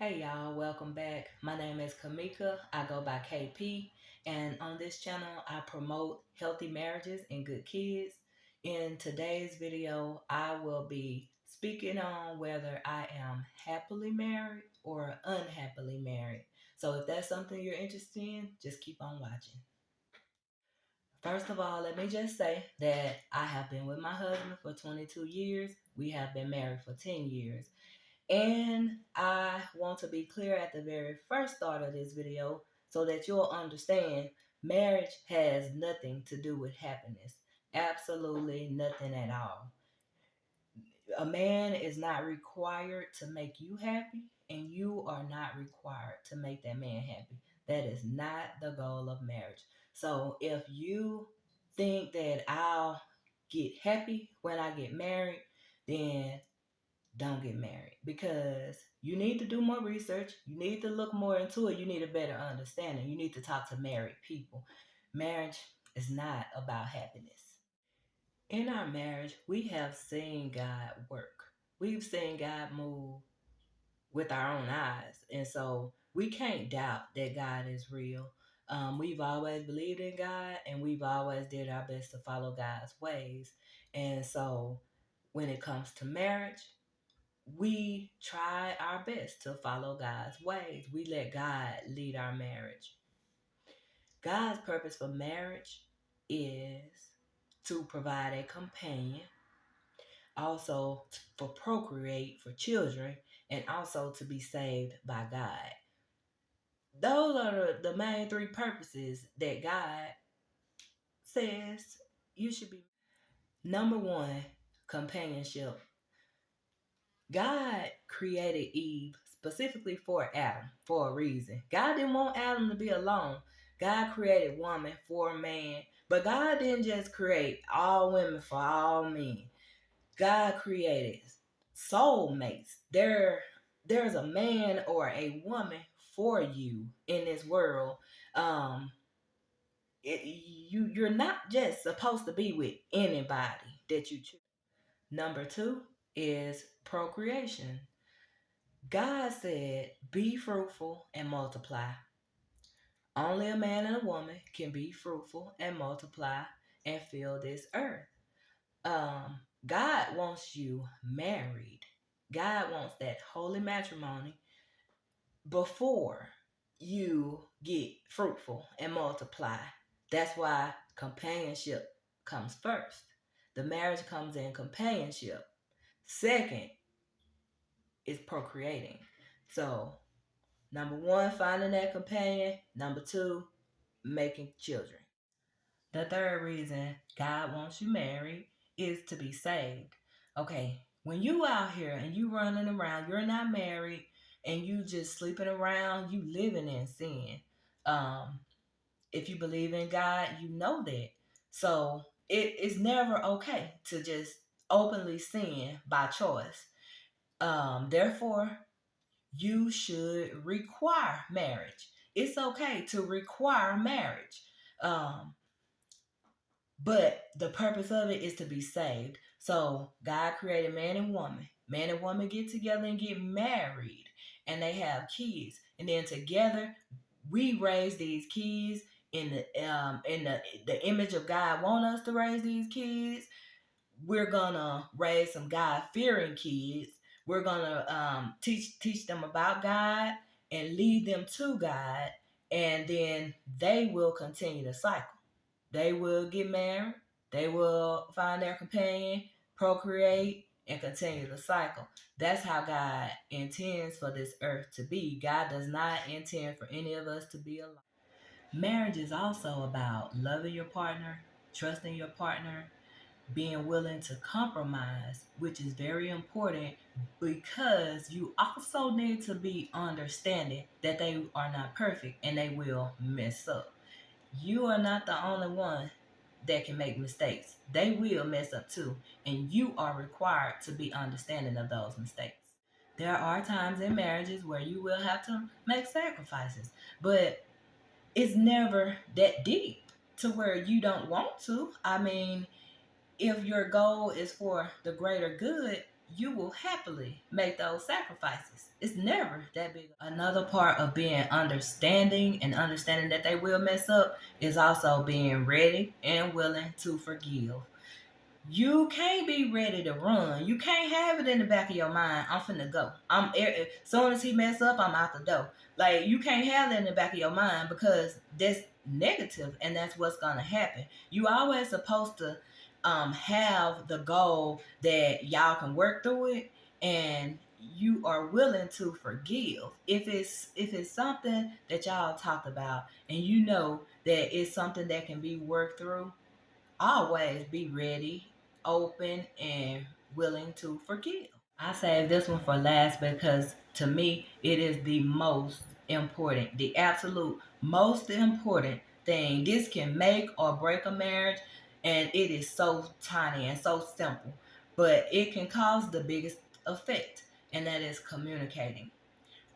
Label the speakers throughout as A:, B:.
A: Hey y'all, welcome back. My name is Kamika. I go by KP, and on this channel, I promote healthy marriages and good kids. In today's video, I will be speaking on whether I am happily married or unhappily married. So if that's something you're interested in, just keep on watching. First of all, let me just say that I have been with my husband for 22 years. We have been married for 10 years. And I want to be clear at the very first start of this video so that you'll understand marriage has nothing to do with happiness. Absolutely nothing at all. A man is not required to make you happy, and you are not required to make that man happy. That is not the goal of marriage. So if you think that I'll get happy when I get married, then don't get married, because you need to do more research. You need to look more into it. You need a better understanding. You need to talk to married people. Marriage is not about happiness. In our marriage, we have seen God work. We've seen God move with our own eyes. And so we can't doubt that God is real. We've always believed in God, and we've always did our best to follow God's ways. And so when it comes to marriage, we try our best to follow God's ways. We let God lead our marriage. God's purpose for marriage is to provide a companion, also for procreate for children, and also to be saved by God. Those are the main three purposes that God says you should be. Number one, companionship. God created Eve specifically for Adam for a reason. God didn't want Adam to be alone. God created woman for man. But God didn't just create all women for all men. God created soulmates. There's a man or a woman for you in this world. You're not just supposed to be with anybody that you choose. Number two is procreation. God said, be fruitful and multiply. Only a man and a woman can be fruitful and multiply and fill this earth. God wants you married. God wants that holy matrimony before you get fruitful and multiply. That's why companionship comes first. The marriage comes in companionship. Second is procreating. So number one, finding that companion. Number two, making children. The third reason God wants you married is to be saved. Okay, when you out here and you running around, you're not married, and you just sleeping around, you living in sin. If you believe in God, you know that. So it is never okay to just openly sin by choice. Therefore, you should require marriage. It's okay to require marriage. But the purpose of it is to be saved. So God created man and woman. Man and woman get together and get married, and they have kids. And then together we raise these kids in the image of God want us to raise these kids. We're gonna raise some God fearing kids. We're gonna teach them about God and lead them to God, and then they will continue the cycle. They will get married. They will find their companion, procreate, and continue the cycle. That's how God intends for this earth to be. God does not intend for any of us to be alone. Marriage is also about loving your partner, trusting your partner, being willing to compromise, which is very important, because you also need to be understanding that they are not perfect and they will mess up. You are not the only one that can make mistakes. They will mess up too, and you are required to be understanding of those mistakes. There are times in marriages where you will have to make sacrifices, but it's never that deep to where you don't want to. I mean, if your goal is for the greater good, you will happily make those sacrifices. It's never that big. Another part of being understanding and understanding that they will mess up is also being ready and willing to forgive. You can't be ready to run. You can't have it in the back of your mind. I'm finna go. As soon as he mess up, I'm out the door. Like, you can't have that in the back of your mind, because that's negative, and that's what's gonna happen. You always supposed to have the goal that y'all can work through it, and you are willing to forgive. If it's something that y'all talked about, and you know that it's something that can be worked through, always be ready, open, and willing to forgive. I saved this one for last because to me it is the most important, the absolute most important thing. This can make or break a marriage, and it is so tiny and so simple, but it can cause the biggest effect, and that is communicating.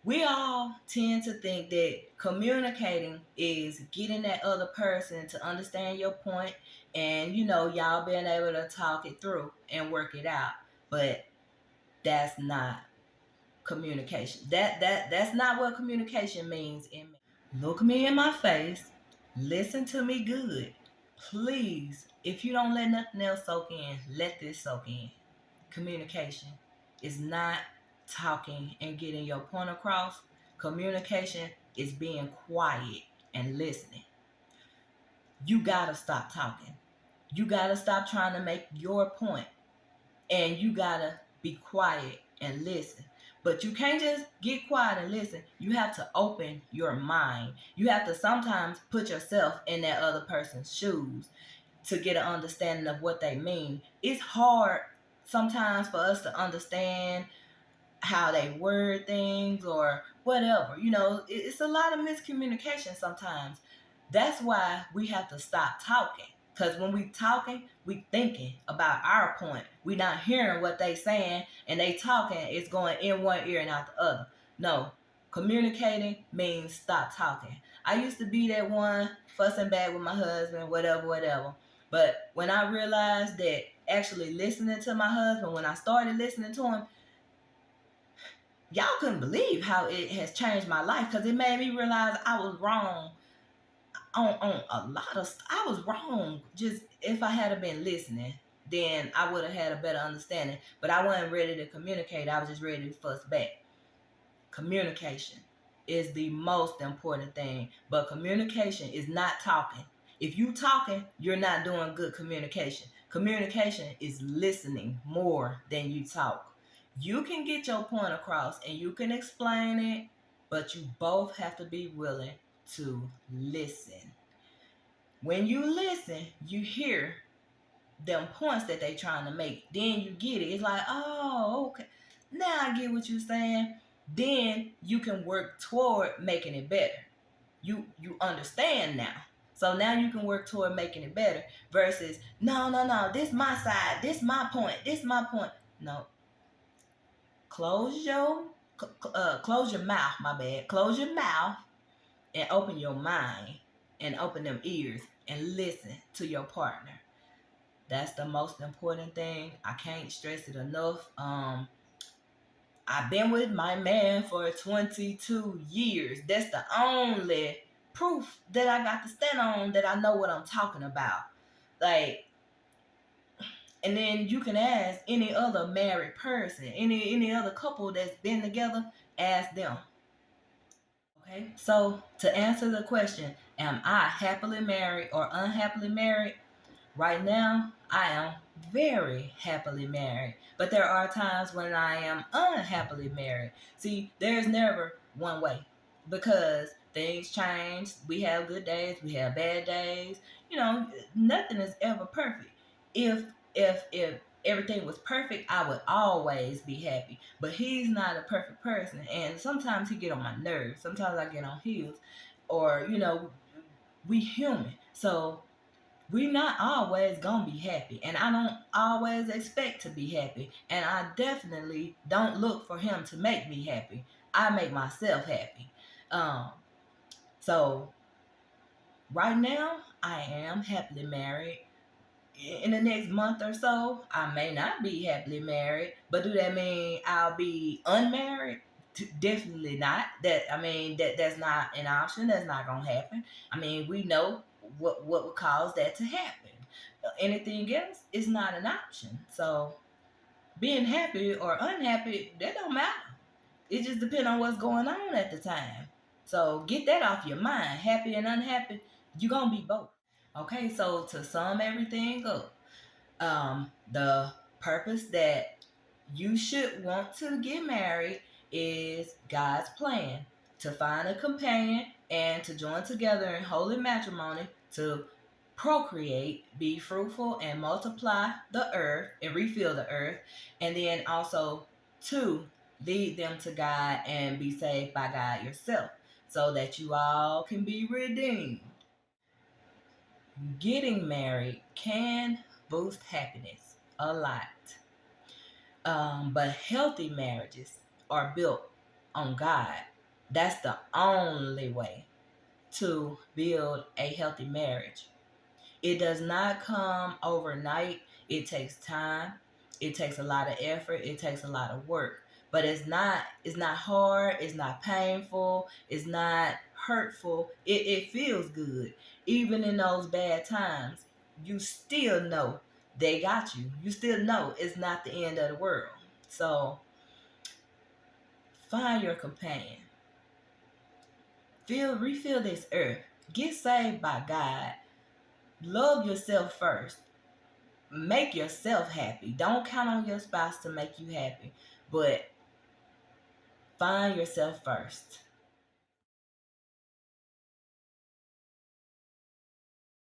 A: We all tend to think that communicating is getting that other person to understand your point, and y'all being able to talk it through and work it out. But that's not communication. That's not what communication means in me. Look me in my face, listen to me good. Please, if you don't let nothing else soak in, let this soak in. Communication is not talking and getting your point across. Communication is being quiet and listening. You gotta stop talking. You gotta stop trying to make your point, and you gotta be quiet and listen. But you can't just get quiet and listen. You have to open your mind. You have to sometimes put yourself in that other person's shoes to get an understanding of what they mean. It's hard sometimes for us to understand how they word things or whatever. It's a lot of miscommunication sometimes. That's why we have to stop talking. Because when we talking, we thinking about our point. We not hearing what they saying, and they talking, it's going in one ear and out the other. No, communicating means stop talking. I used to be that one fussing back with my husband, whatever. But when I realized that actually listening to my husband, when I started listening to him, y'all couldn't believe how it has changed my life, because it made me realize I was wrong on a lot of I was wrong. Just if I had been listening, then I would have had a better understanding. But I wasn't ready to communicate. I was just ready to fuss back. Communication is the most important thing, but communication is not talking. If you talking, you're not doing good communication. Communication is listening more than you talk. You can get your point across and you can explain it, but you both have to be willing to listen. When you listen, you hear them points that they trying to make. Then you get it. It's like, oh, okay. Now I get what you're saying. Then you can work toward making it better. You understand now. So now you can work toward making it better versus no. This my side. This my point. This my point. No. Close your mouth. My bad. Close your mouth and open your mind and open them ears and listen to your partner. That's the most important thing. I can't stress it enough. I've been with my man for 22 years. That's the only proof that I got to stand on that I know what I'm talking about. Like, and then you can ask any other married person, any other couple that's been together, ask them. Okay, so to answer the question, am I happily married or unhappily married? Right now, I am very happily married, but there are times when I am unhappily married. See, there's never one way, because things change. We have good days, we have bad days. Nothing is ever perfect. If everything was perfect, I would always be happy. But he's not a perfect person, and sometimes he get on my nerves. Sometimes I get on his, or we human. So we not always gonna be happy, and I don't always expect to be happy, and I definitely don't look for him to make me happy. I make myself happy. So right now I am happily married, in the next month or so, I may not be happily married, but do that mean I'll be unmarried? Definitely not. That's not an option. That's not gonna happen. I mean, we know what would cause that to happen. Anything else is not an option. So being happy or unhappy, that don't matter. It just depends on what's going on at the time. So get that off your mind. Happy and unhappy, you're gonna be both. Okay, so to sum everything up, the purpose that you should want to get married is God's plan to find a companion and to join together in holy matrimony to procreate, be fruitful, and multiply the earth and refill the earth, and then also to lead them to God and be saved by God yourself so that you all can be redeemed. Getting married can boost happiness a lot. But healthy marriages are built on God. That's the only way to build a healthy marriage. It does not come overnight. It takes time. It takes a lot of effort. It takes a lot of work. But it's not hard. It's not painful. It's not hurtful. It feels good. Even in those bad times, you still know they got you. You still know it's not the end of the world. So find your companion. Refill this earth. Get saved by God. Love yourself first. Make yourself happy. Don't count on your spouse to make you happy, but find yourself first.